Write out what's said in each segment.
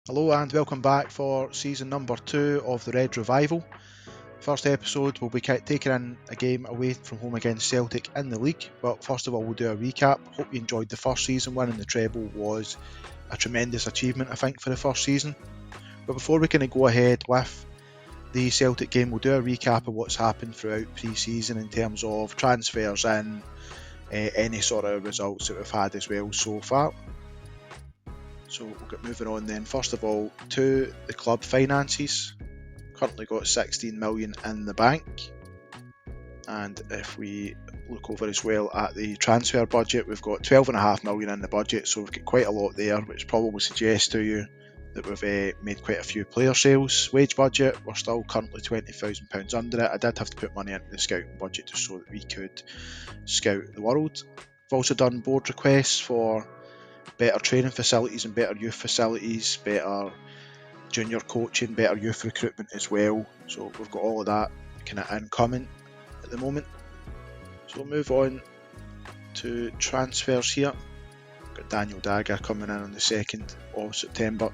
Hello and welcome back for season number 2 of the Red Revival. First episode, we'll be taking in a game away from home against Celtic in the league, but first of all we'll do a recap. Hope you enjoyed the first season. Winning the treble was a tremendous achievement, I think, for the first season. But before we kind of go ahead with the Celtic game, we'll do a recap of what's happened throughout pre-season in terms of transfers and any sort of results that we've had as well so far. So we'll get moving on then. First of all, to the club finances. Currently got 16 million in the bank. And if we look over as well at the transfer budget, we've got 12.5 million in the budget, so we've got quite a lot there, which probably suggests to you that we've made quite a few player sales. Wage budget, we're still currently £20,000 under it. I did have to put money into the scouting budget just so that we could scout the world. We've also done board requests for better training facilities and better youth facilities, better junior coaching, better youth recruitment as well. So we've got all of that kind of incoming at the moment. So we'll move on to transfers here. We've got Daniel Dagger coming in on the 2nd of September.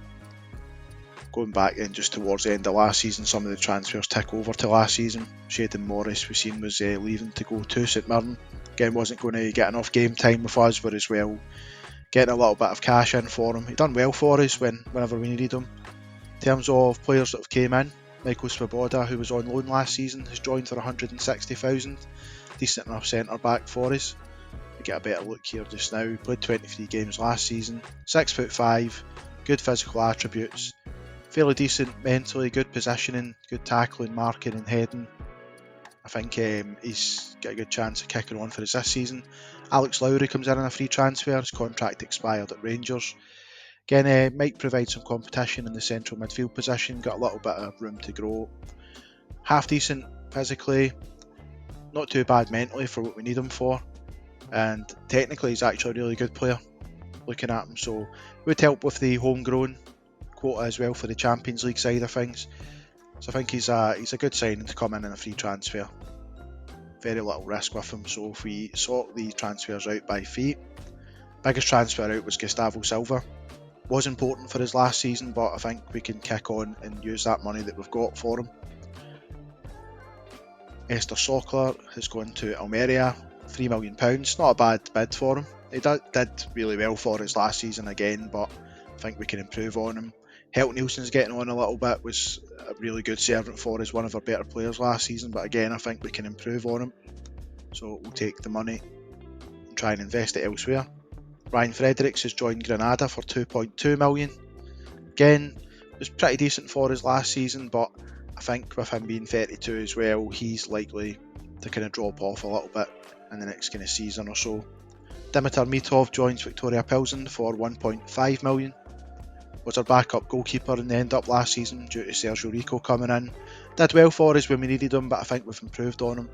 Going back then just towards the end of last season, some of the transfers tick over to last season. Shaden Morris we've seen was leaving to go to St Mirren. Again, wasn't going to get enough game time with us, but as well getting a little bit of cash in for him. He done well for us whenever we needed him. In terms of players that have came in, Michael Svoboda, who was on loan last season, has joined for 160,000. Decent enough centre back for us. We get a better look here just now. He played 23 games last season. 6'5", good physical attributes, fairly decent mentally, good positioning, good tackling, marking and heading. I think he's got a good chance of kicking on for us this season. Alex Lowry comes in on a free transfer. His contract expired at Rangers. Again, might provide some competition in the central midfield position. Got a little bit of room to grow. Half decent physically, not too bad mentally for what we need him for. And technically, he's actually a really good player. Looking at him, so it would help with the homegrown quota as well for the Champions League side of things. So I think he's a good signing to come in a free transfer. Very little risk with him. So if we sort the transfers out by fee, biggest transfer out was Gustavo Silva. Was important for his last season, but I think we can kick on and use that money that we've got for him. Esther Sokler has gone to Almeria, £3 million. Not a bad bid for him. He did really well for us last season again, but I think we can improve on him. Helt Nielsen's getting on a little bit, was a really good servant for us, one of our better players last season, but again I think we can improve on him. So we'll take the money and try and invest it elsewhere. Ryan Fredericks has joined Granada for 2.2 million. Again, it was pretty decent for us last season, but I think with him being 32 as well, he's likely to kind of drop off a little bit in the next kind of season or so. Dimitar Mitov joins Victoria Pilsen for 1.5 million. Was our backup goalkeeper in the end up last season due to Sergio Rico coming in. Did well for us when we needed him, but I think we've improved on him.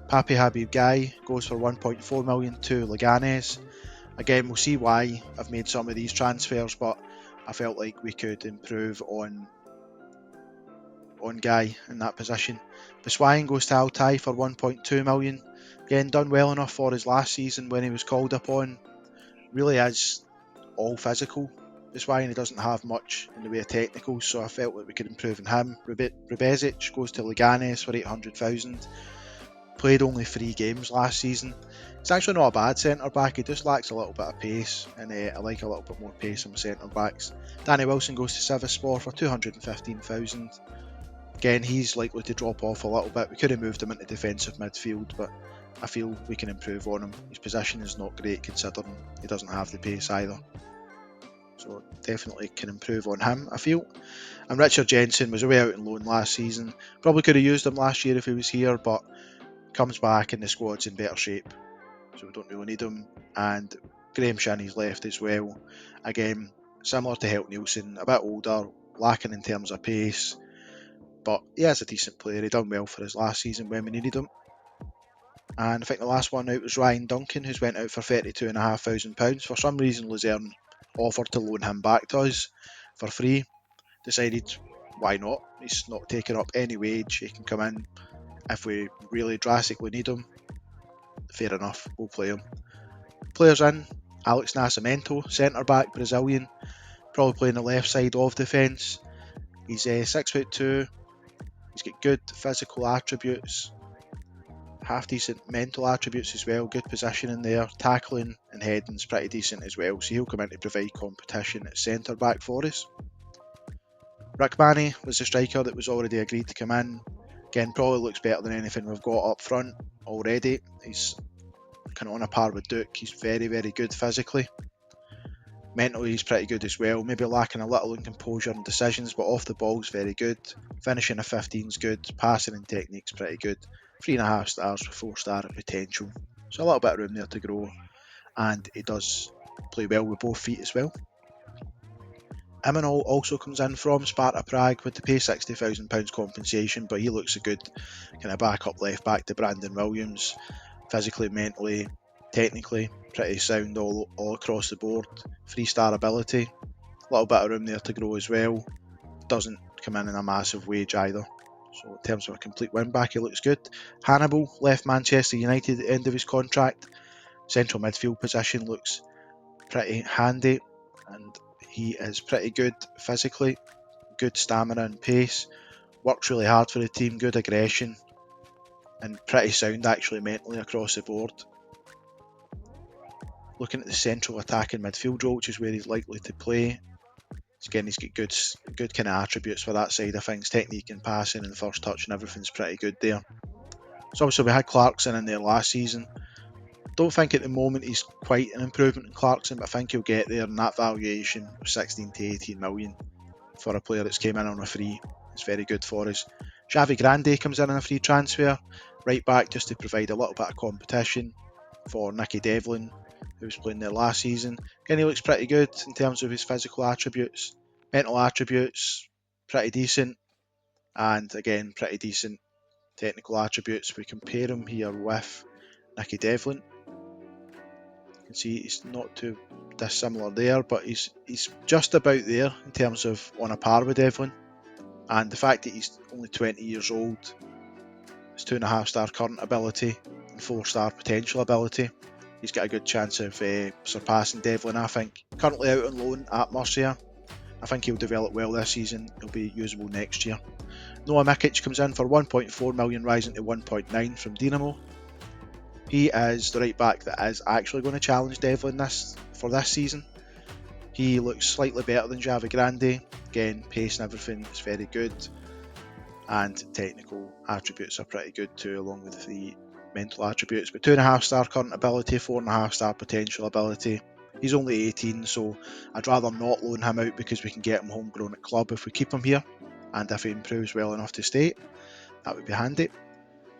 Papi Habib Guy goes for 1.4 million to Leganes. Again, we'll see why I've made some of these transfers, but I felt like we could improve on Guy in that position. Biswayan goes to Altai for 1.2 million. Again, done well enough for his last season when he was called upon. Really is all physical. Biswayan, he doesn't have much in the way of technicals, so I felt like we could improve on him. Rebezic goes to Leganes for 800,000. Played only 3 games last season. It's actually not a bad centre back, he just lacks a little bit of pace, and I like a little bit more pace in my centre backs. Danny Wilson goes to Sivaspor for 215,000. Again, he's likely to drop off a little bit. We could have moved him into defensive midfield, but I feel we can improve on him. His position is not great considering he doesn't have the pace either. So definitely can improve on him, I feel. And Richard Jensen was away out on loan last season. Probably could have used him last year if he was here, but comes back and the squad's in better shape, so we don't really need him. And Graham Shinnie's left as well. Again, similar to Helt Nielsen, a bit older, lacking in terms of pace, but he is a decent player. He done well for his last season when we needed him. And I think the last one out was Ryan Duncan, who's went out for £32,500. For some reason, Luzerne offered to loan him back to us for free. Decided, why not? He's not taking up any wage. He can come in if we really drastically need him. Fair enough, we'll play him. Players in: Alex Nascimento, centre back, Brazilian. probably playing the left side of defence. He's 6'2". He's got good physical attributes, half decent mental attributes as well, good positioning there, tackling and heading's pretty decent as well, so he'll come in to provide competition at centre back for us. Rick Manny was the striker that was already agreed to come in. Again, probably looks better than anything we've got up front already. He's kind of on a par with Duke. He's very, very good physically. Mentally, he's pretty good as well. Maybe lacking a little in composure and decisions, but off the ball's very good. Finishing a 15's good. Passing and technique's pretty good. 3.5 stars with 4-star potential. So a little bit of room there to grow. And he does play well with both feet as well. Imanol also comes in from Sparta Prague with the pay £60,000 compensation, but he looks a good kind of backup left back to Brandon Williams. Physically, mentally, technically, pretty sound all across the board. 3-star ability, a little bit of room there to grow as well. Doesn't come in a massive wage either. So in terms of a complete win back, he looks good. Hannibal left Manchester United at the end of his contract. Central midfield position looks pretty handy, and he is pretty good physically, good stamina and pace, works really hard for the team, good aggression, and pretty sound actually mentally across the board. Looking at the central attacking midfield role, which is where he's likely to play, again he's got good kind of attributes for that side of things, technique and passing and first touch and everything's pretty good there. So obviously we had Clarkson in there last season. Don't think at the moment he's quite an improvement in Clarkson, but I think he'll get there, and that valuation of 16 to 18 million for a player that's came in on a free is very good for us. Xavi Grande comes in on a free transfer, right back just to provide a little bit of competition for Nicky Devlin, who was playing there last season. Again, he looks pretty good in terms of his physical attributes, mental attributes, pretty decent, and again, pretty decent technical attributes. We compare him here with Nicky Devlin. You can see he's not too dissimilar there, but he's just about there in terms of on a par with Devlin. And the fact that he's only 20 years old, his 2.5-star current ability and 4-star potential ability, he's got a good chance of surpassing Devlin, I think. Currently out on loan at Murcia. I think he'll develop well this season. He'll be usable next year. Noah Mikic comes in for 1.4 million, rising to 1.9 from Dinamo. He is the right back that is actually going to challenge Devlin for this season. He looks slightly better than Xavi Grande. Again, pace and everything is very good, and technical attributes are pretty good too, along with the mental attributes. But 2.5-star current ability, 4.5-star potential ability. He's only 18, so I'd rather not loan him out because we can get him homegrown at club if we keep him here, and if he improves well enough to stay, that would be handy.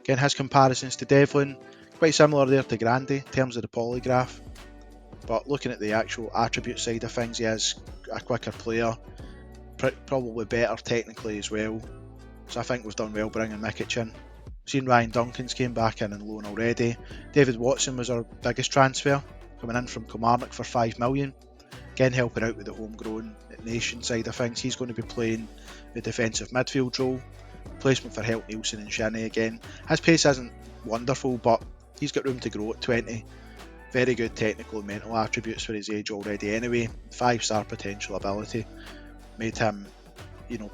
Again, his comparisons to Devlin, quite similar there to Grande in terms of the polygraph, but looking at the actual attribute side of things, he is a quicker player, probably better technically as well, so I think we've done well bringing Mikic in. Seen Ryan Duncan's came back in loan already. David Watson was our biggest transfer, coming in from Kilmarnock for 5 million. Again, helping out with the homegrown nation side of things. He's going to be playing the defensive midfield role, replacement for Helt Nielsen and Shinnie again. His pace isn't wonderful, but he's got room to grow at 20. Very good technical and mental attributes for his age already anyway. 5-star potential ability. Made him,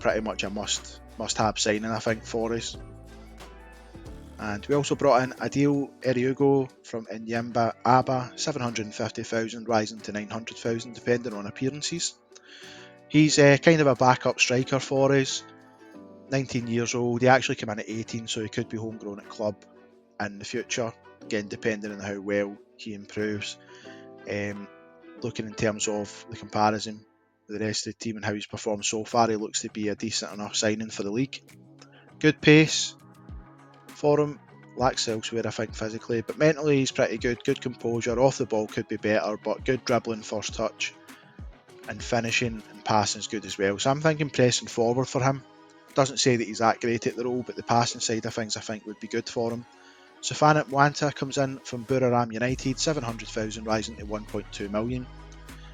pretty much a must-have signing, I think, for us. And we also brought in Adil Eriugo from Inyimba Aba, 750,000 rising to 900,000 depending on appearances. He's kind of a backup striker for us. 19 years old, he actually came in at 18, so he could be homegrown at club in the future, again depending on how well he improves. Looking in terms of the comparison with the rest of the team and how he's performed so far, he looks to be a decent enough signing for the league. Good pace for him, lacks elsewhere I think physically, but mentally he's pretty good, good composure, off the ball could be better, but good dribbling, first touch, and finishing and passing is good as well, so I'm thinking pressing forward for him. Doesn't say that he's that great at the role, but the passing side of things I think would be good for him. Safana Mwanta comes in from Buriram United, 700,000 rising to 1.2 million.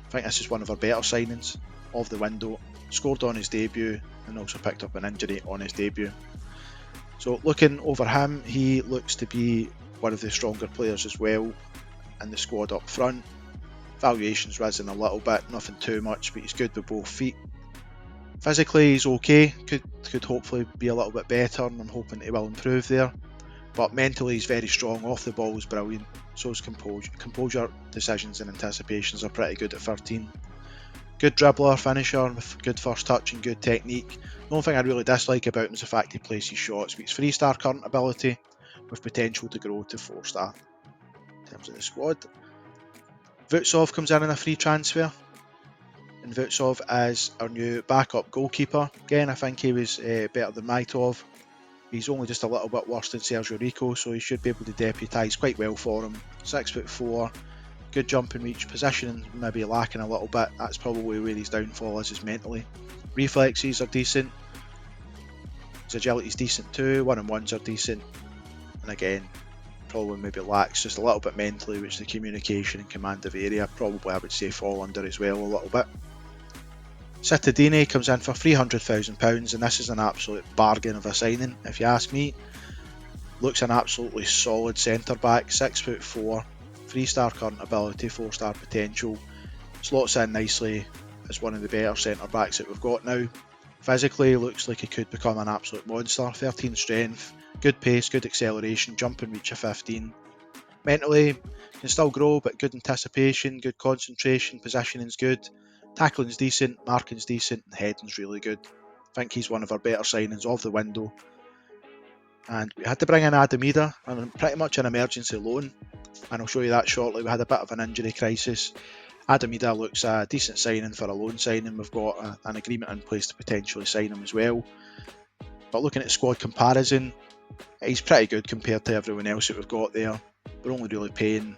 I think this is one of our better signings of the window. Scored on his debut and also picked up an injury on his debut. So looking over him, he looks to be one of the stronger players as well in the squad up front. Valuation's risen a little bit, nothing too much, but he's good with both feet. Physically he's okay, could hopefully be a little bit better, and I'm hoping he will improve there. But mentally he's very strong, off the ball is brilliant, so is composure, decisions and anticipations are pretty good at 13. Good dribbler, finisher, with good first touch and good technique. The only thing I really dislike about him is the fact he places shots, but he's 3-star current ability with potential to grow to 4-star. In terms of the squad, Vutsov comes in a free transfer, and Vutsov is our new backup goalkeeper. Again, I think he was better than Maitov. He's only just a little bit worse than Sergio Rico, so he should be able to deputise quite well for him. 6'4", good jump and reach, positioning maybe lacking a little bit. That's probably where his downfall is mentally. Reflexes are decent. His agility's decent too. 1-on-1s are decent. And again, probably maybe lacks just a little bit mentally, which the communication and command of area probably I would say fall under as well a little bit. Pittodrie comes in for £300,000, and this is an absolute bargain of a signing if you ask me. Looks an absolutely solid centre back, 6'4", 3-star current ability, 4-star potential. Slots in nicely as one of the better centre backs that we've got now. Physically looks like he could become an absolute monster, 13 strength, good pace, good acceleration, jump and reach of 15. Mentally can still grow, but good anticipation, good concentration, positioning's good, tackling's decent, marking's decent, and heading's really good. I think he's one of our better signings of the window. And we had to bring in Adamida, and pretty much an emergency loan, and I'll show you that shortly. We had a bit of an injury crisis. Adamida looks a decent signing for a loan signing. We've got an agreement in place to potentially sign him as well. But looking at squad comparison, he's pretty good compared to everyone else that we've got there. We're only really paying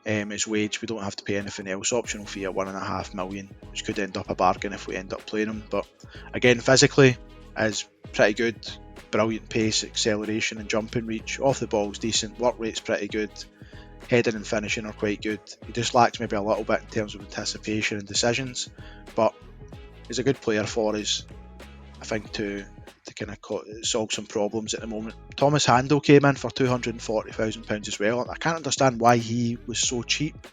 his wage. We don't have to pay anything else. Optional fee at £1.5 million, which could end up a bargain if we end up playing him. But again, physically is pretty good. Brilliant pace, acceleration and jumping reach. Off the ball's decent. Work rate's pretty good. Heading and finishing are quite good. He just lacks maybe a little bit in terms of anticipation and decisions, but he's a good player for us, I think, to kind of solve some problems at the moment. Thomas Handel came in for £240,000 as well. I can't understand why he was so cheap.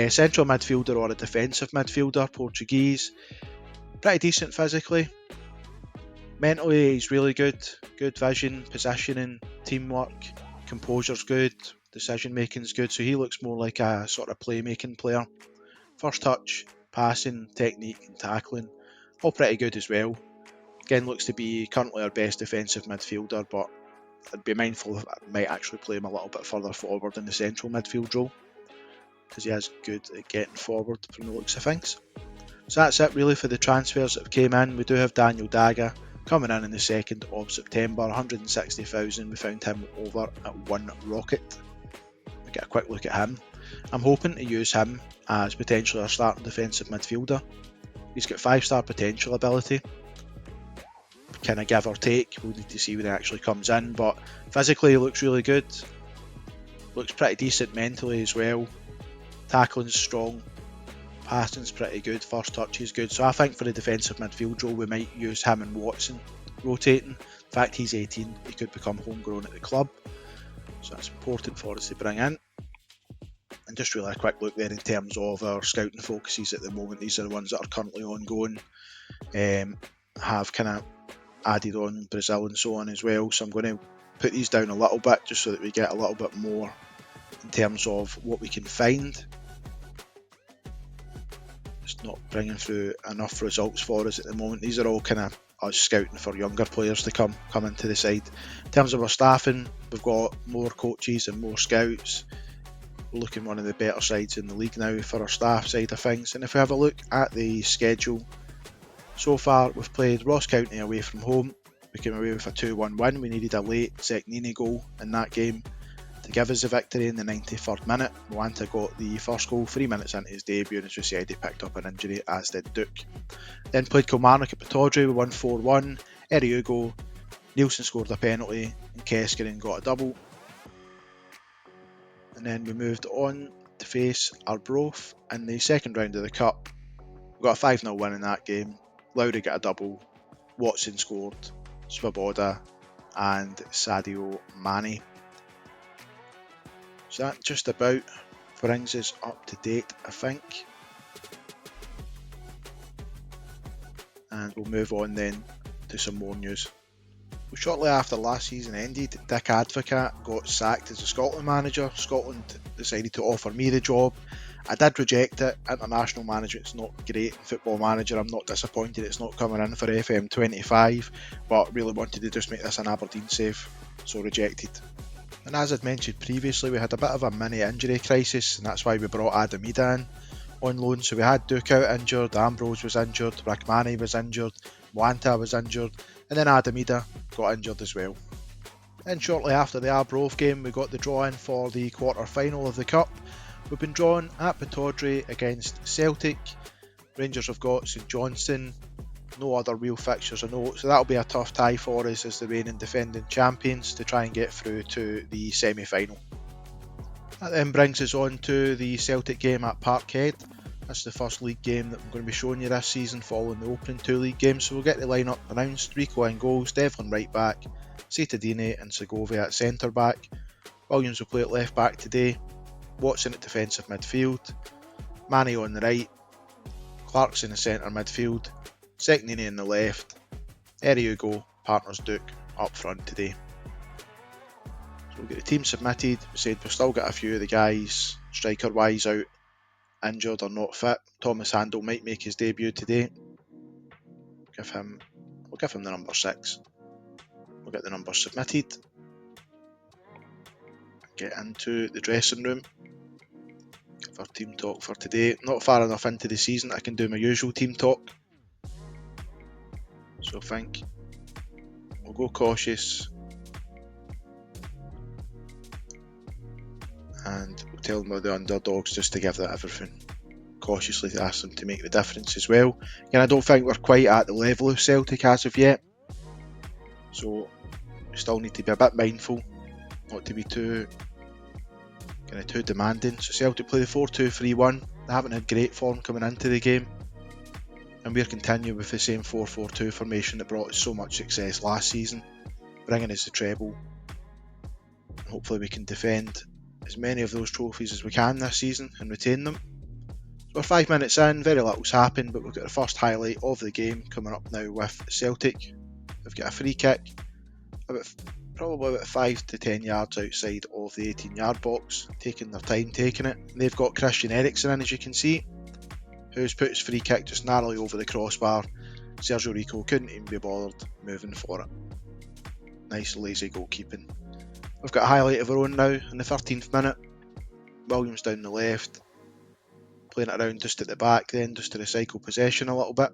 Central midfielder or a defensive midfielder, Portuguese, pretty decent physically. Mentally he's really good, good vision, positioning, teamwork, composure's good, decision making's good, so he looks more like a sort of playmaking player. First touch, passing, technique and tackling, all pretty good as well. Again, looks to be currently our best defensive midfielder, but I'd be mindful I might actually play him a little bit further forward in the central midfield role, because he is good at getting forward from the looks of things. So that's it really for the transfers that came in. We do have Daniel Daga coming in the 2nd of September, 160,000. We found him over at 1 Rocket. We'll get a quick look at him. I'm hoping to use him as potentially our starting defensive midfielder. He's got 5-star potential ability, kind of give or take. We'll need to see when he actually comes in, but physically he looks really good. Looks pretty decent mentally as well. Tackling's strong. Passing's pretty good, first touch is good, so I think for the defensive midfield role we might use him and Watson rotating. In fact, he's 18, he could become homegrown at the club, so that's important for us to bring in. And just really a quick look there in terms of our scouting focuses at the moment. These are the ones that are currently ongoing. Have kind of added on Brazil and so on as well, so I'm going to put these down a little bit just so that we get a little bit more in terms of what we can find. It's not bringing through enough results for us at the moment. These are all kind of us scouting for younger players to come into the side. In terms of our staffing, we've got more coaches and more scouts. We're looking one of the better sides in the league now for our staff side of things. And if we have a look at the schedule, so far we've played Ross County away from home. We came away with a 2-1 win. We needed a late Zeknini goal in that game to give us the victory in the 93rd minute. Moanta got the first goal 3 minutes into his debut, and as we said, he picked up an injury, as did Duke. Then played Kilmarnock at Pittodrie, we won 4-1. Hugo, Nielsen scored a penalty, and Keskinen got a double. And then we moved on to face Arbroath in the second round of the Cup. We got a 5-0 win in that game. Lowry got a double, Watson scored, Swoboda and Sadio Mane. So that just about brings us up to date, I think. And we'll move on then to some more news. Well, shortly after last season ended, Dick Advocat got sacked as a Scotland manager. Scotland decided to offer me the job. I did reject it. International management's not great. Football Manager, I'm not disappointed it's not coming in for FM25, but really wanted to just make this an Aberdeen save, so rejected. And as I'd mentioned previously, we had a bit of a mini injury crisis, and that's why we brought Adam Ida in on loan. So we had Duke out injured, Ambrose was injured, Rachmani was injured, Mwanta was injured, and then Adam Ida got injured as well. And shortly after the Arbroath game, we got the draw in for the quarter final of the Cup. We've been drawn at Pittodrie against Celtic. Rangers have got St Johnstone. No other real fixtures I know, so that'll be a tough tie for us as the reigning defending champions to try and get through to the semi-final. That then brings us on to the Celtic game at Parkhead. That's the first league game that I'm going to be showing you this season following the opening two league games, so we'll get the lineup announced. Rico in goals, Devlin right back, Pittodrie and Segovia at centre back. Williams will play at left back today, Watson at defensive midfield, Manny on the right, Clarkson in centre midfield, Seknini in the left, Hugo, partners Duke up front today. So we'll get the team submitted. We said we've still got a few of the guys striker wise out, injured or not fit. Thomas Handel might make his debut today. We'll give him the number 6. We'll get the number submitted. Get into the dressing room. Give our team talk for today. Not far enough into the season I can do my usual team talk. So I think we'll go cautious and we'll tell them we're the underdogs just to give that everything. Cautiously to ask them to make the difference as well. Again, I don't think we're quite at the level of Celtic as of yet, so we still need to be a bit mindful not to be too demanding. So Celtic play the 4-2-3-1. They haven't had great form coming into the game, and we're continuing with the same 4-4-2 formation that brought us so much success last season, bringing us the treble. And hopefully we can defend as many of those trophies as we can this season and retain them. So we're 5 minutes in, very little's happened, but we've got the first highlight of the game coming up now with Celtic. We've got a free kick, probably about 5 to 10 yards outside of the 18-yard box, taking their time taking it. And they've got Christian Eriksen in, as you can see, who's put his free kick just narrowly over the crossbar. Sergio Rico couldn't even be bothered moving for it. Nice lazy goalkeeping. We've got a highlight of our own now in the 13th minute. Williams down the left, playing it around just at the back then, just to recycle possession a little bit.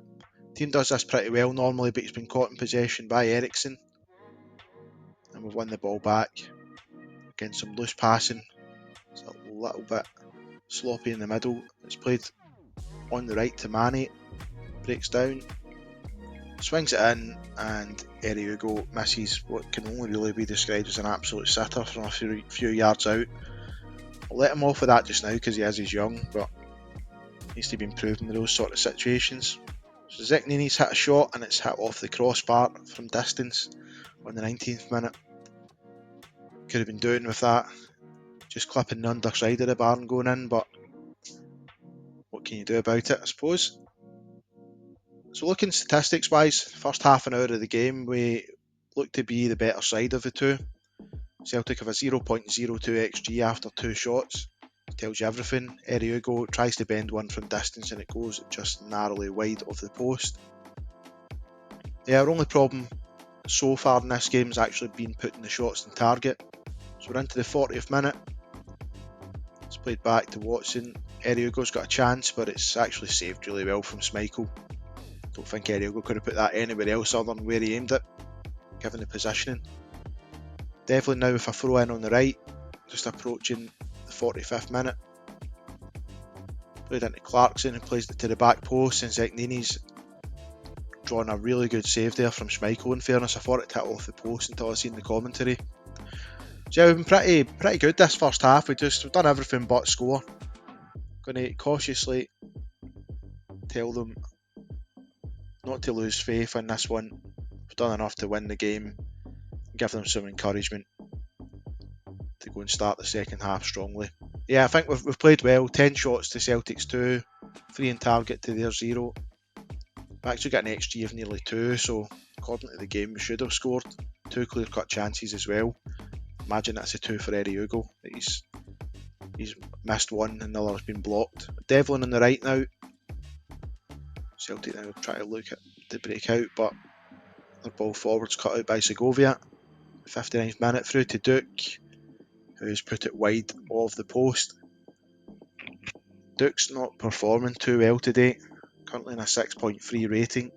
Team does this pretty well normally, but he's been caught in possession by Eriksen. And we've won the ball back. Again, some loose passing. It's a little bit sloppy in the middle. It's played on the right to Manny. Breaks down. Swings it in, and Hugo misses what can only really be described as an absolute sitter from a few yards out. I'll let him off with that just now because he's young, but needs to be improved in those sort of situations. So Seknini's hit a shot and it's hit off the crossbar from distance on the 19th minute. Could have been doing with that, just clipping the underside of the bar and going in, but what can you do about it, I suppose. So looking statistics wise, first half an hour of the game we look to be the better side of the two. Celtic have a 0.02 XG after 2 shots. Tells you everything. Hugo tries to bend one from distance and it goes just narrowly wide of the post. Yeah, our only problem so far in this game has actually been putting the shots on target. So we're into the 40th minute. It's played back to Watson. Hugo's got a chance, but it's actually saved really well from Schmeichel. Don't think Hugo could have put that anywhere else other than where he aimed it, given the positioning. Devlin now with a throw in on the right, just approaching the 45th minute. Played into Clarkson who plays it to the back post, and Seknini's drawn a really good save there from Schmeichel. In fairness, I thought it hit off the post until I seen the commentary. So yeah, we've been pretty good this first half. We've done everything but score. Going to cautiously tell them not to lose faith in this one. We've done enough to win the game. Give them some encouragement to go and start the second half strongly. Yeah, I think we've played well. 10 shots to Celtic's 2, 3 in target to their 0. We've actually got an XG of nearly 2, so according to the game we should have scored. 2 clear-cut chances as well. Imagine that's a 2 for Eddie Ugo. He's missed one and the other has been blocked. Devlin on the right now. Celtic now try to look at the break out, but their ball forwards cut out by Segovia. 59th minute through to Duke, who's put it wide of the post. Duke's not performing too well today, currently in a 6.3 rating.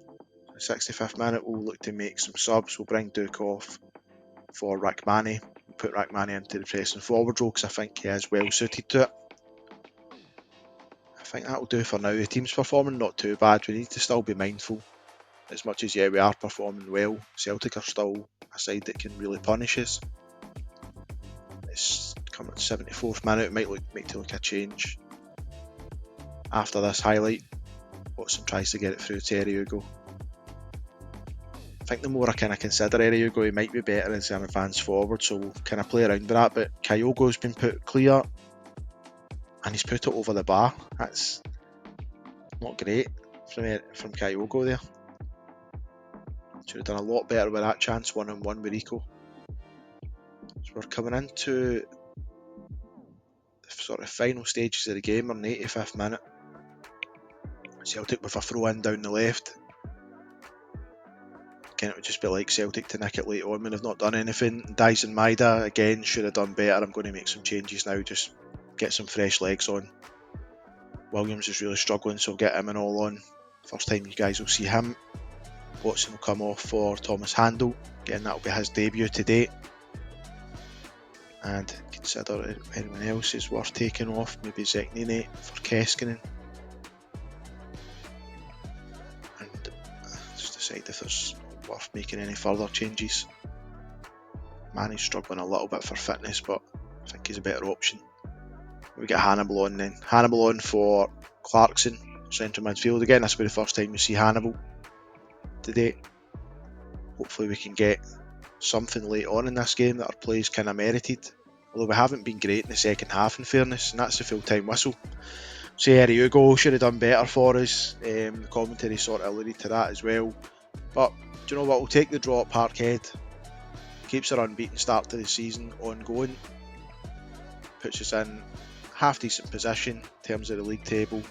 65th minute we'll look to make some subs. We'll bring Duke off for Rachmani. We'll put Rachmani into the pressing forward role because I think he is well suited to it. I think that'll do for now. The team's performing not too bad. We need to still be mindful. As much as we are performing well, Celtic are still a side that can really punish us. It's coming at the 74th minute. It might make to look a change after this highlight. Watson tries to get it through to Eddie Ugo. I think the more I kind of consider Eddie Ugo, he might be better as an advanced forward, so we'll kind of play around with that. But Kyogo's been put clear and he's put it over the bar. That's not great from Kyogo there. Should have done a lot better with that chance, 1-on-1 with Rico. So we're coming into the sort of final stages of the game. We're in the 85th minute. Celtic with a throw in down the left. Again, it would just be like Celtic to nick it late on when they've not done anything. Dyson Maeda again should have done better. I'm going to make some changes now, just get some fresh legs on. Williams is really struggling, so I'll get him and all on. First time you guys will see him. Watson will come off for Thomas Handel. Again, that'll be his debut today. And consider anyone else is worth taking off. Maybe Zeknine for Keskinen. And just decide if there's worth making any further changes. Manny's struggling a little bit for fitness, but I think he's a better option. We get Hannibal on then. Hannibal on for Clarkson, central midfield. Again, this will be the first time we see Hannibal today. Hopefully we can get something late on in this game that our play is kind of merited. Although we haven't been great in the second half, in fairness, and that's the full-time whistle. So Eddie Ugo should have done better for us. The commentary sort of alluded to that as well. But do you know what? We'll take the draw at Parkhead. Keeps our unbeaten start to the season ongoing. Puts us in half decent position in terms of the league table.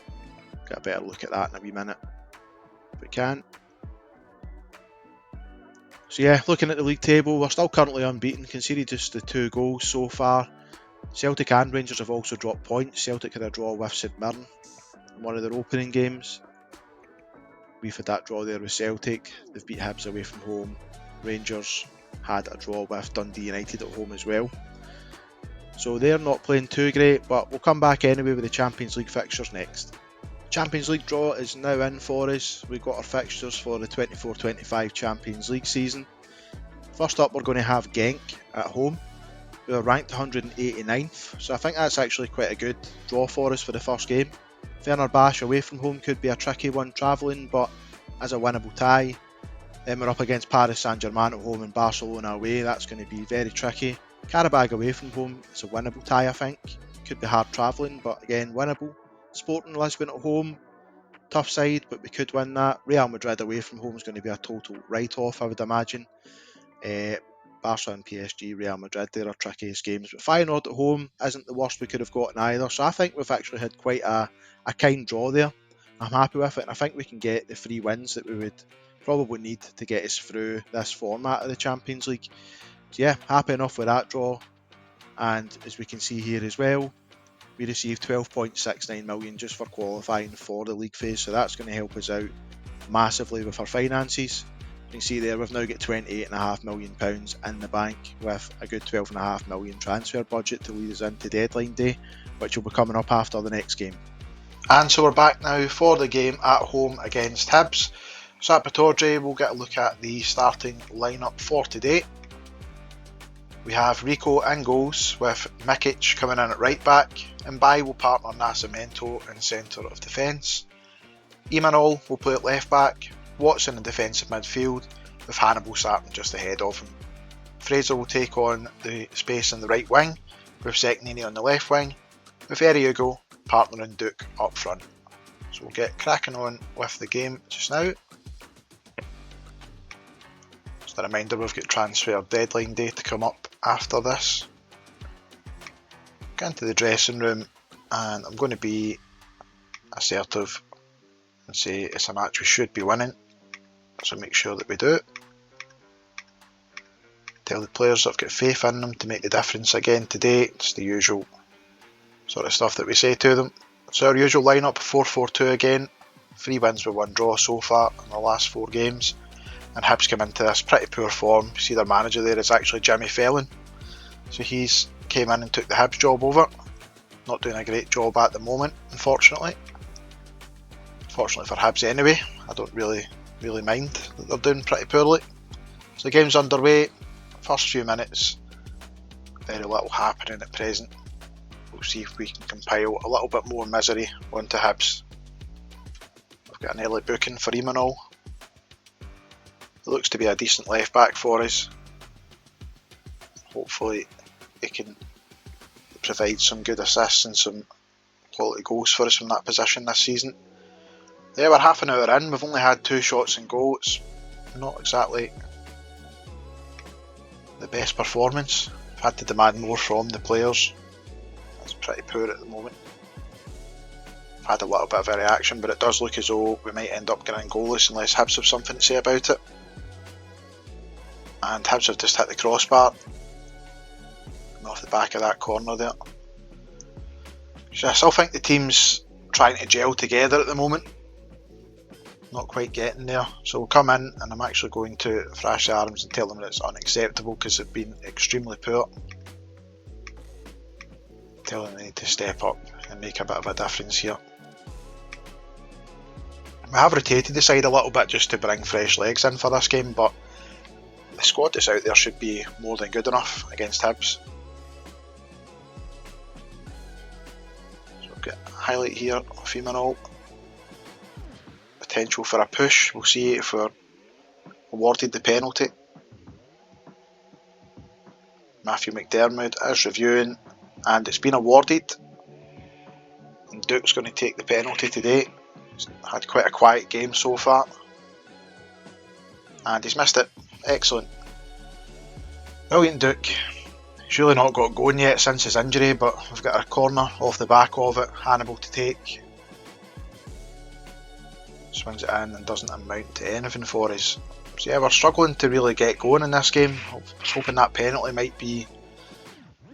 Get a better look at that in a wee minute if we can. So yeah, looking at the league table, we're still currently unbeaten, conceded just the 2 goals so far. Celtic and Rangers have also dropped points. Celtic had a draw with St Mirren in one of their opening games. We've had that draw there with Celtic. They've beat Hibs away from home. Rangers had a draw with Dundee United at home as well. So they're not playing too great, but we'll come back anyway with the Champions League fixtures next. Champions League draw is now in for us. We've got our fixtures for the 24-25 Champions League season. First up, we're going to have Genk at home. We are ranked 189th, so I think that's actually quite a good draw for us for the first game. Fenerbahce away from home could be a tricky one travelling, but as a winnable tie. Then we're up against Paris Saint-Germain at home and Barcelona away. That's going to be very tricky. Karabag away from home, it's a winnable tie I think. Could be hard travelling, but again winnable. Sporting Lisbon at home, tough side, but we could win that. Real Madrid away from home is going to be a total write-off, I would imagine. Barca and PSG, Real Madrid, they're our trickiest games. But Feyenoord at home isn't the worst we could have gotten either, so I think we've actually had quite a kind draw there. I'm happy with it, and I think we can get the 3 wins that we would probably need to get us through this format of the Champions League. So yeah, happy enough with that draw. And as we can see here as well, we received 12.69 million just for qualifying for the league phase, so that's going to help us out massively with our finances. You can see there we've now got £28.5 million in the bank with a good £12.5 million transfer budget to lead us into deadline day, which will be coming up after the next game. And so we're back now for the game at home against Hibs. So at Pittodrie we'll get a look at the starting lineup for today. We have Rico in goals with Mikic coming in at right back, and Mbai will partner Nascimento in centre of defence. Imanol will play at left back, Watson in defensive midfield with Hannibal starting just ahead of him. Fraser will take on the space in the right wing with Zeknini on the left wing, with Hugo, Partner and Duke up front. So we'll get cracking on with the game just now. Just a reminder, we've got transfer deadline day to come up after this. Get into the dressing room and I'm going to be assertive and say it's a match we should be winning, so make sure that we do it. Tell the players I've got faith in them to make the difference again today. It's the usual sort of stuff that we say to them. So our usual lineup, 4-4-2 again. 3 wins with 1 draw so far in the last 4 games. And Hibs come into this pretty poor form. See their manager there is actually Jimmy Fallon. So he's came in and took the Hibs job over. Not doing a great job at the moment, unfortunately. Fortunately for Hibs anyway, I don't really mind that they're doing pretty poorly. So the game's underway. First few minutes, very little happening at present. We'll see if we can compile a little bit more misery onto Hibs. We've got an early booking for Emanol. It looks to be a decent left back for us. Hopefully he can provide some good assists and some quality goals for us from that position this season. Yeah, we're half an hour in, we've only had 2 shots and goal. It's not exactly the best performance. We've had to demand more from the players. It's pretty poor at the moment. We've had a little bit of a reaction, but it does look as though we might end up getting goalless unless Hibs have something to say about it. And Hibs have just hit the crossbar. And off the back of that corner there. So I still think the team's trying to gel together at the moment. Not quite getting there. So we'll come in and I'm actually going to thrash the arms and tell them that it's unacceptable because they've been extremely poor. Tell them they need to step up and make a bit of a difference here. We have rotated the side a little bit just to bring fresh legs in for this game, but the squad that's out there should be more than good enough against Hibs. So we've got a highlight here of Emanol. Potential for a push. We'll see if we're awarded the penalty. Matthew McDermott is reviewing and it's been awarded. And Duke's going to take the penalty today. He's had quite a quiet game so far. And he's missed it. Excellent. Brilliant Duke. He's really not got going yet since his injury, but we've got a corner off the back of it. Hannibal to take. Swings it in and doesn't amount to anything for us. So yeah, we're struggling to really get going in this game. I was hoping that penalty might be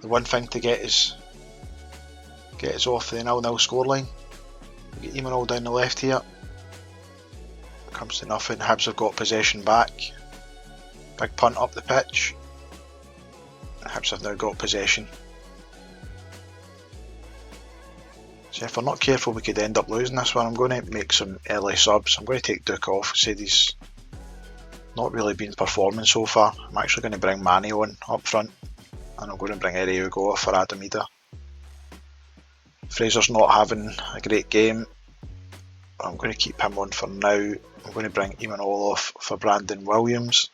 the one thing to get us off the 0-0 scoreline. We get Emanol down the left here. Comes to nothing. Hibs have got possession back. Big punt up the pitch. Hibs have now got possession. So if we're not careful we could end up losing this one. I'm going to make some early subs. I'm going to take Duke off. Said he's not really been performing so far. I'm actually going to bring Manny on up front. And I'm going to bring Hugo off for Adamida. Fraser's not having a great game. I'm going to keep him on for now. I'm going to bring Emanol off for Brandon Williams.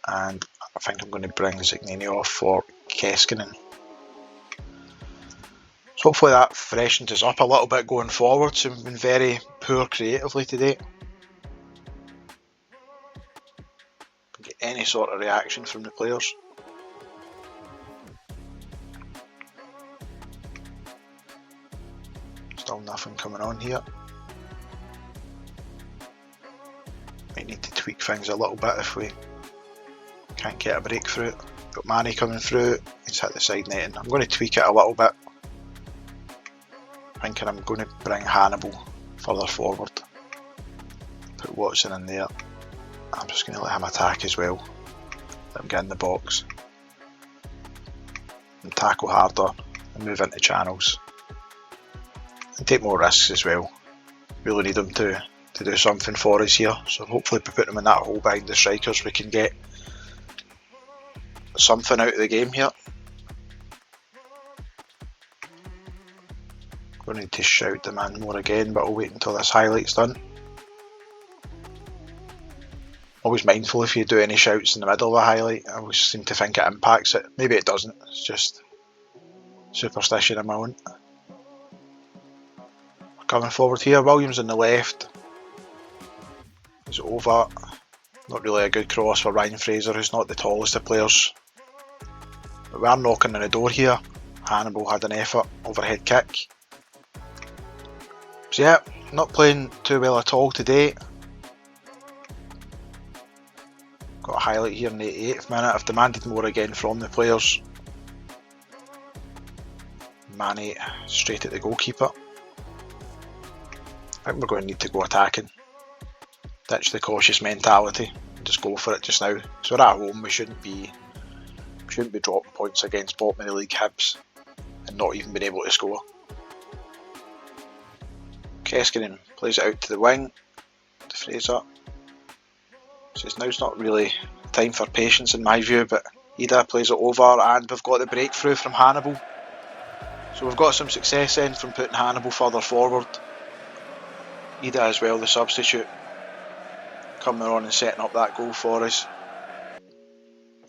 And I think I'm going to bring Zignini off for Keskinen. So hopefully that freshens us up a little bit going forward. So we've been very poor creatively today. Can get any sort of reaction from the players. Still nothing coming on here. Might need to tweak things a little bit if we can't get a breakthrough. Got Manny coming through. He's hit the side netting. I'm going to tweak it a little bit. Thinking I'm going to bring Hannibal further forward. Put Watson in there. I'm just going to let him attack as well. Let him get in the box. And tackle harder and move into channels. And take more risks as well. Really need him to do something for us here. So hopefully by putting him in that hole behind the strikers we can get something out of the game here. Going to need to shout the man more again, but I'll wait until this highlight's done. Always mindful if you do any shouts in the middle of a highlight. I always seem to think it impacts it. Maybe it doesn't. It's just superstition of my own. Coming forward here, Williams on the left. Is over. Not really a good cross for Ryan Fraser, who's not the tallest of players. But we are knocking on the door here. Hannibal had an effort, overhead kick. So yeah, not playing too well at all today. Got a highlight here in the 88th minute. I've demanded more again from the players. Manny straight at the goalkeeper. I think we're going to need to go attacking. Ditch the cautious mentality. Just go for it just now. So we're at home. We shouldn't be dropping points against bottom of the league Hibs and not even being able to score. Keskinen plays it out to the wing. To Fraser. Says now's not really time for patience in my view, but Ida plays it over and we've got the breakthrough from Hannibal. So we've got some success then from putting Hannibal further forward. Ida as well, the substitute, coming on and setting up that goal for us.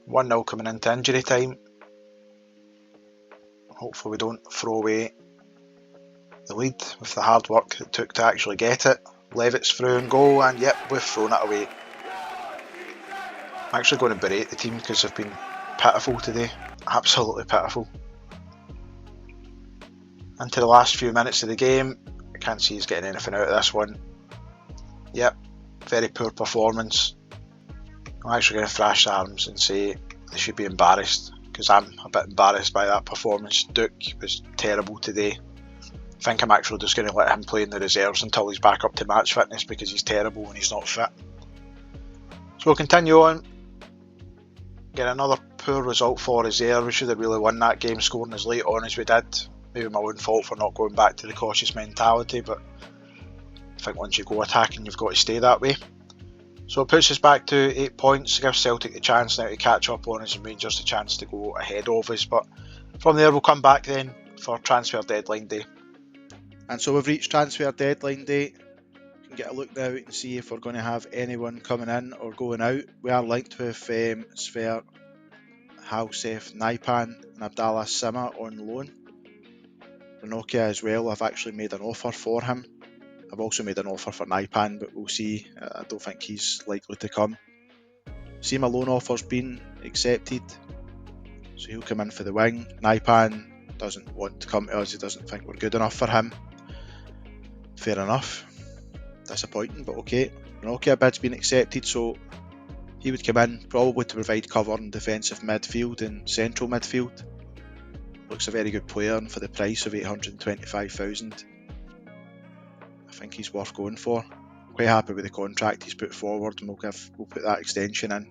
1-0 coming into injury time. Hopefully we don't throw away the lead with the hard work it took to actually get it. Levitt's through and goal, and yep, we've thrown it away. I'm actually going to berate the team because they've been pitiful today. Absolutely pitiful. Into the last few minutes of the game. I can't see he's getting anything out of this one. Yep, very poor performance. I'm actually going to thrash the arms and say they should be embarrassed, because I'm a bit embarrassed by that performance. Duke was terrible today. I think I'm actually just going to let him play in the reserves until he's back up to match fitness, because he's terrible when he's not fit. So we'll continue on. Get another poor result for us there. We should have really won that game, scoring as late on as we did. Maybe my own fault for not going back to the cautious mentality, but I think once you go attacking you've got to stay that way. So it puts us back to 8 points, gives Celtic the chance now to catch up on us and Rangers the chance to go ahead of us. But from there we'll come back then for transfer deadline day. And so we've reached transfer deadline day. We can get a look now and see if we're going to have anyone coming in or going out. We are linked with Sver Halsef Naipan and Abdallah Sima on loan. Renokia as well, I've actually made an offer for him. I've also made an offer for Naipan, but we'll see. I don't think he's likely to come. See, my loan offer's been accepted, so he'll come in for the wing. Naipan doesn't want to come to us, he doesn't think we're good enough for him. Fair enough. Disappointing, but okay. Renokia bid's been accepted, so he would come in probably to provide cover in defensive midfield and central midfield. Looks a very good player, and for the price of 825,000, I think he's worth going for. Quite happy with the contract he's put forward, and we'll put that extension in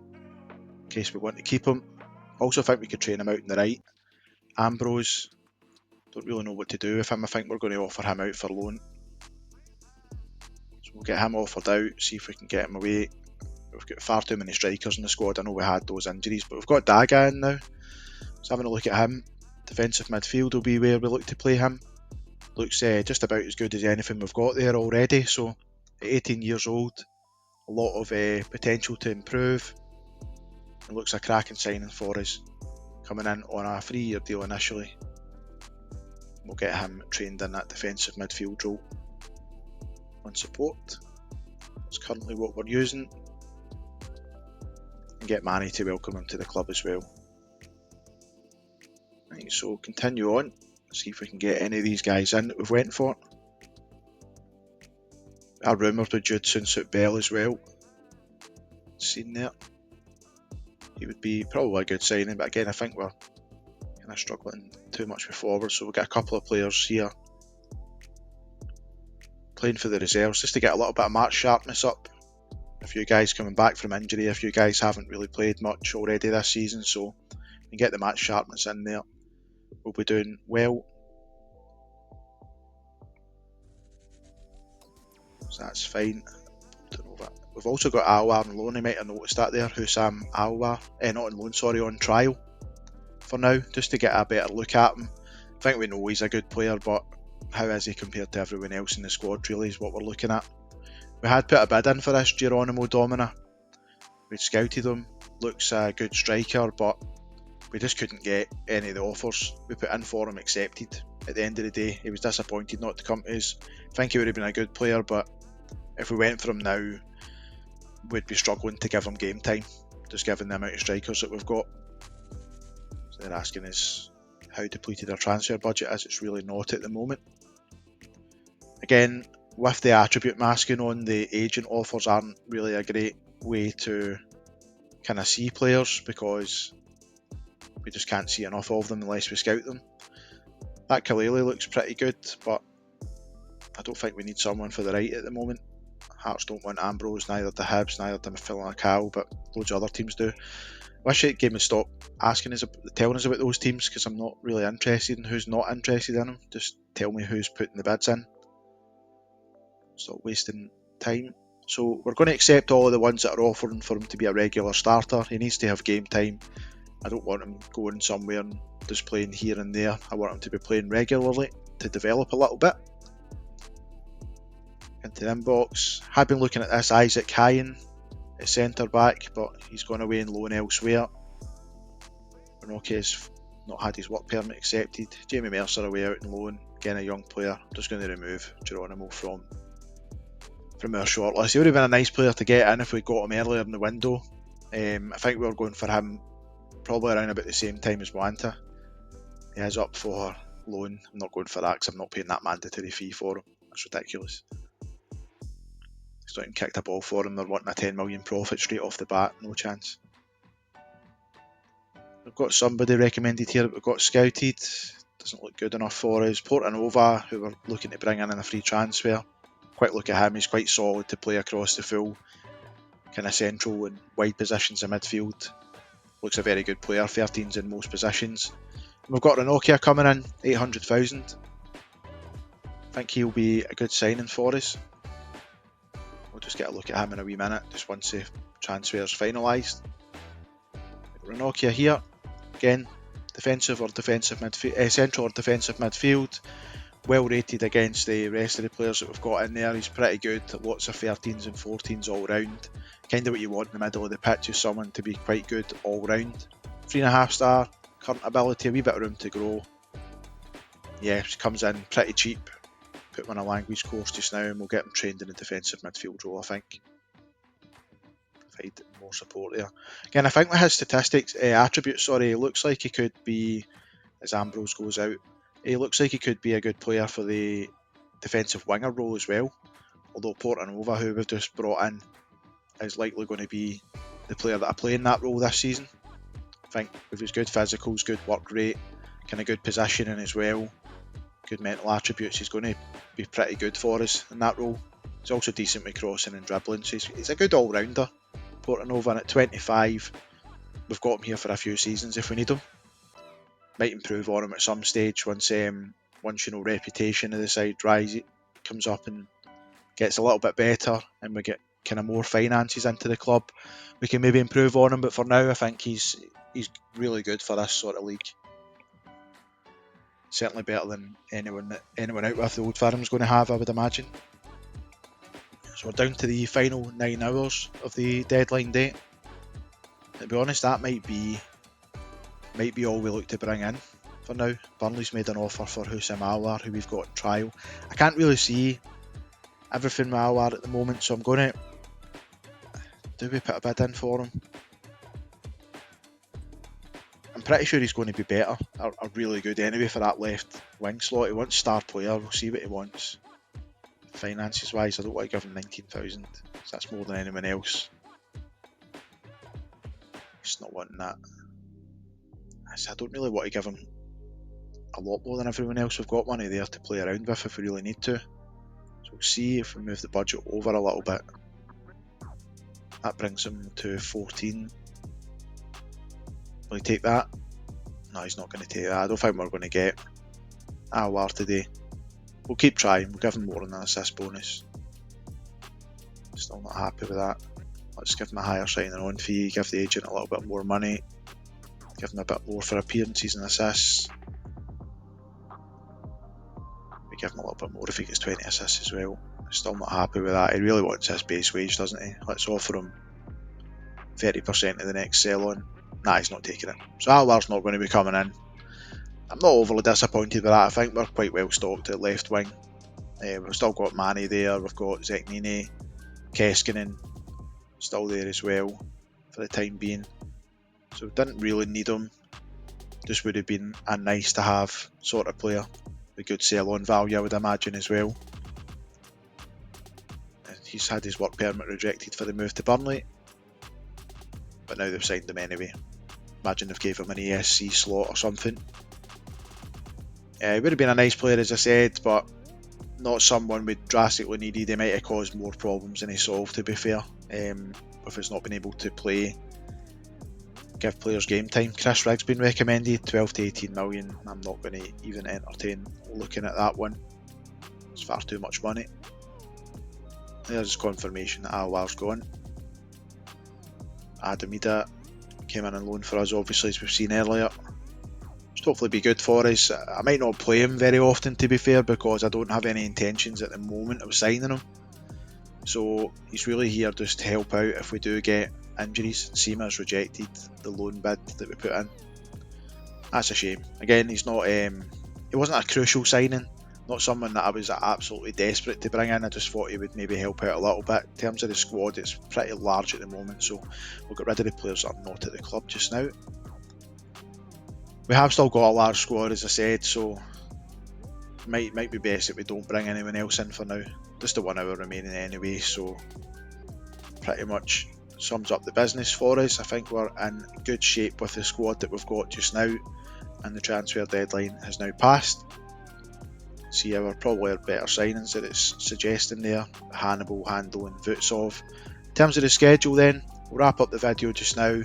case we want to keep him. Also think we could train him out on the right. Ambrose, don't really know what to do with him. I think we're going to offer him out for loan. So we'll get him offered out, see if we can get him away. We've got far too many strikers in the squad. I know we had those injuries, but we've got Daga in now. So having a look at him. Defensive midfield will be where we look to play him. Looks just about as good as anything we've got there already. So at 18 years old, a lot of potential to improve. It looks a cracking signing for us. Coming in on a 3-year deal initially. We'll get him trained in that defensive midfield role. On support, that's currently what we're using. And get Manny to welcome him to the club as well. Right, so continue on, see if we can get any of these guys in that we've went for. We are rumoured with Judson Suit Bell as well. Seen there. He would be probably a good signing, but again I think we're kind of struggling too much with forward, so we'll get a couple of players here playing for the reserves just to get a little bit of match sharpness up. A few guys coming back from injury, a few guys haven't really played much already this season, so we can get the match sharpness in there. We'll be doing well. So that's fine. We've also got Alwar on loan. You might have noticed that there. Hussam Alwar. Not on loan, sorry, on trial for now, just to get a better look at him. I think we know he's a good player, but how is he compared to everyone else in the squad really is what we're looking at. We had put a bid in for this Geronimo Domina. We'd scouted him. Looks a good striker, but we just couldn't get any of the offers we put in for him accepted. At the end of the day, he was disappointed not to come to us. I think he would have been a good player, but if we went for him now, we'd be struggling to give him game time, just given the amount of strikers that we've got. So they're asking us how depleted our transfer budget is. It's really not at the moment. Again, with the attribute masking on, the agent offers aren't really a great way to kind of see players, because we just can't see enough of them unless we scout them. That Kalele looks pretty good, but I don't think we need someone for the right at the moment. Hearts don't want Ambrose, neither the Hibs, neither the Phil, but loads of other teams do. I wish it game would stop telling us about those teams, because I'm not really interested in who's not interested in them. Just tell me who's putting the bids in. Stop wasting time. So we're going to accept all of the ones that are offering for him to be a regular starter. He needs to have game time. I don't want him going somewhere and just playing here and there. I want him to be playing regularly to develop a little bit. Into the inbox. I've been looking at this Isaac Hyen at centre back, but he's gone away and loan elsewhere. Ronoke's not had his work permit accepted. Jamie Mercer away out on loan. Again, a young player. I'm just going to remove Geronimo from our shortlist. He would have been a nice player to get in if we got him earlier in the window. I think we were going for him probably around about the same time as Moanta. He is up for loan. I'm not going for that because I'm not paying that mandatory fee for him. That's ridiculous. He's not even kicked a ball for him. They're wanting a 10 million profit straight off the bat. No chance. We've got somebody recommended here that we've got scouted. Doesn't look good enough for us. Portanova, who we're looking to bring in a free transfer. Quite look at him. He's quite solid to play across the full kind of central and wide positions in midfield. Looks a very good player. 13s in most positions. And we've got Ranocchia coming in, 800,000. I think he'll be a good signing for us. We'll just get a look at him in a wee minute, just once the transfer's finalised. Ranocchia here, again, defensive or defensive midfield, central or defensive midfield. Well rated against the rest of the players that we've got in there. He's pretty good. Lots of 13s and 14s all round. Kind of what you want in the middle of the pitch is someone to be quite good all round. 3.5 star, current ability, a wee bit of room to grow. Yeah, he comes in pretty cheap. Put him on a language course just now and we'll get him trained in a defensive midfield role, I think. Provide more support there. Again, I think with his statistics, attributes, it looks like he could be, as Ambrose goes out, he looks like he could be a good player for the defensive winger role as well. Although Portanova, who we've just brought in, is likely going to be the player that I play in that role this season. I think with his good physicals, good work rate, kind of good positioning as well, good mental attributes, he's going to be pretty good for us in that role. He's also decent with crossing and dribbling, so he's a good all-rounder. Portanova, and at 25, we've got him here for a few seasons if we need him. Might improve on him at some stage once reputation of the side comes up and gets a little bit better, and we get kind of more finances into the club. We can maybe improve on him, but for now, I think he's really good for this sort of league. Certainly better than anyone out with the Old Firm's going to have, I would imagine. So we're down to the final 9 hours of the deadline date. To be honest, that might be all we look to bring in for now. Burnley's made an offer for Houssam Aouar, who we've got in trial. I can't really see everything with Aouar at the moment, so I'm going to... Do we put a bid in for him? I'm pretty sure he's going to be better, or really good anyway for that left wing slot. He wants star player, we'll see what he wants. Finances wise, I don't want to give him 19,000, so that's more than anyone else. He's not wanting that. I don't really want to give him a lot more than everyone else. We've got money there to play around with if we really need to. So we'll see if we move the budget over a little bit. That brings him to 14. Will he take that? No, he's not going to take that. I don't think we're going to get Aouar today. We'll keep trying. We'll give him more than an assist bonus. Still not happy with that. Let's give him a higher signing on fee. Give the agent a little bit more money. Give him a bit more for appearances and assists. We give him a little bit more if he gets 20 assists as well. Still not happy with that. He really wants his base wage, doesn't he? Let's offer him 30% of the next sell on. Nah, he's not taking it. So Alvar's not going to be coming in. I'm not overly disappointed with that. I think we're quite well stocked at left wing. We've still got Manny there. We've got Zeknini, Keskinen still there as well for the time being. So we didn't really need him. Just would have been a nice to have sort of player. A good sell-on value, I would imagine, as well. He's had his work permit rejected for the move to Burnley, but now they've signed him anyway. Imagine they've gave him an ESC slot or something. He would have been a nice player, as I said, but not someone we drastically needed. He might have caused more problems than he solved, to be fair, with us not being able to play, give players game time. Chris Rigg's been recommended, 12 to 18 million. I'm not going to even entertain looking at that one. It's far too much money. There's confirmation that Alvar's gone. Adamida came in on loan for us, obviously, as we've seen earlier. Should hopefully be good for us. I might not play him very often, to be fair, because I don't have any intentions at the moment of signing him. So he's really here just to help out if we do get injuries. Seema's rejected the loan bid that we put in. That's a shame. Again, he's not. He wasn't a crucial signing. Not someone that I was absolutely desperate to bring in. I just thought he would maybe help out a little bit. In terms of the squad, it's pretty large at the moment, so we'll get rid of the players that are not at the club just now. We have still got a large squad, as I said, so might be best that we don't bring anyone else in for now. Just the 1 hour remaining anyway, so pretty much sums up the business for us. I think we're in good shape with the squad that we've got just now, and the transfer deadline has now passed. See probably our better signings that it's suggesting there: Hannibal, Handel and Vutsov. In terms of the schedule then, we'll wrap up the video just now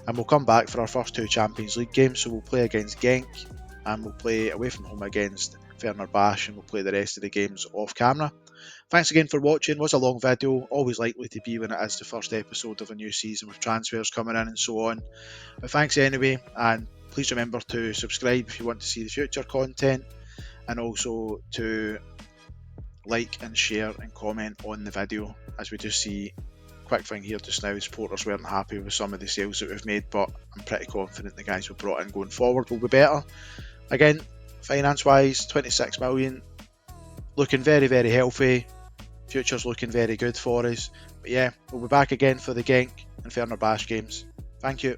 and we'll come back for our first 2 Champions League games. So we'll play against Genk and we'll play away from home against Fenerbahce, and we'll play the rest of the games off camera. Thanks again for watching. It was a long video, always likely to be when it is the first episode of a new season with transfers coming in and so on. But thanks anyway, and please remember to subscribe if you want to see the future content, and also to like and share and comment on the video. As we just see, quick thing here just now, supporters weren't happy with some of the sales that we've made, but I'm pretty confident the guys we've brought in going forward will be better. Again, finance wise, 26 million, looking very, very healthy. Future's looking very good for us. But yeah, we'll be back again for the Genk and Fenerbahce games. Thank you.